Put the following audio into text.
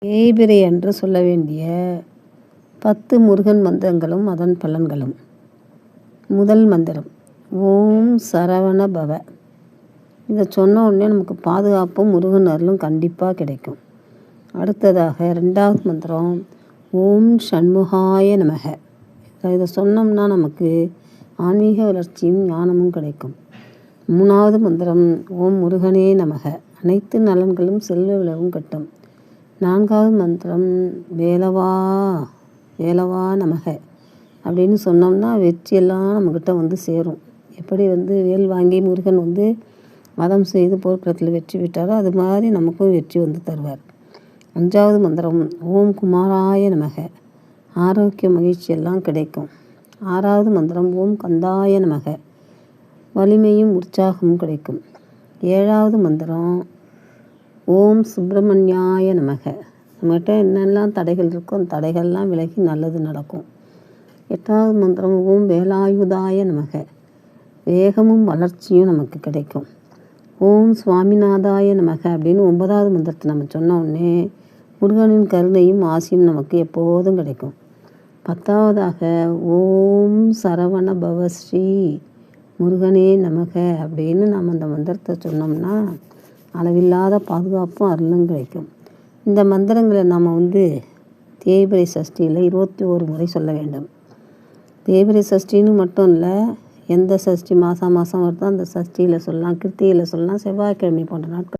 தேய்பிறை அன்று சொல்ல வேண்டிய 10 முருகன் மந்திரங்களும் அதன் பலன்களும். முதல் மந்திரம் ஓம் சரவண பவ. இதை சொன்ன உடனே நமக்கு பாதுகாப்பும் முருகன் அருளும் கண்டிப்பாக கிடைக்கும். அடுத்ததாக 2வது மந்திரம் ஓம் ஷண்முகாய நமக. இதை சொன்னோம்னா நமக்கு ஆன்மீக வளர்ச்சியும் ஞானமும் கிடைக்கும். 3வது மந்திரம் ஓம் முருகனே நமக. அனைத்து நலன்களும் செல்வ விளவும் கட்டும். 4வது மந்திரம் வேலவா வேலவா நமக அப்படின்னு சொன்னோம்னா வெற்றியெல்லாம் நம்மக்கிட்ட வந்து சேரும். எப்படி வேல் வாங்கி முருகன் வதம் செய்து போர்க்களத்தில் வெற்றி பெற்றாரோ அது மாதிரி நமக்கும் வெற்றி தருவார். 5வது மந்திரம் ஓம் குமாராய நமக. ஆரோக்கிய மகிழ்ச்சியெல்லாம் கிடைக்கும். 6வது மந்திரம் ஓம் கந்தாய நமக. வலிமையும் உற்சாகமும் கிடைக்கும். 7வது மந்திரம் ஓம் சுப்பிரமணியாய நமக. நம்மகிட்ட என்னெல்லாம் தடைகள் இருக்கோ அந்த தடைகள்லாம் விலகி நல்லது நடக்கும். 8வது மந்திரம் ஓம் வேலாயுதாய நமக. வேகமும் வளர்ச்சியும் நமக்கு கிடைக்கும். ஓம் சுவாமிநாதாய நமக அப்படின்னு 9வது மந்திரத்தை நம்ம சொன்ன உடனே முருகனின் கருணையும் ஆசியும் நமக்கு எப்போதும் கிடைக்கும். 10வதாக ஓம் சரவண பவஸ்ரீ முருகனே நமக அப்படின்னு நம்ம அந்த மந்திரத்தை சொன்னோம்னா அளவில்லாத பாதுகாப்பும் அருளும் கிடைக்கும். இந்த மந்திரங்களை நாம் தேய்பிறை சஷ்டியில் 21 முறை சொல்ல வேண்டும். தேய்பிறை சஷ்டின்னு மட்டும் இல்லை, எந்த சஷ்டி மாதம் வருதோ அந்த சஷ்டியில் சொல்லலாம், கிருத்திகையில் சொல்லலாம், செவ்வாய்க்கிழமை போன்ற நாட்கள்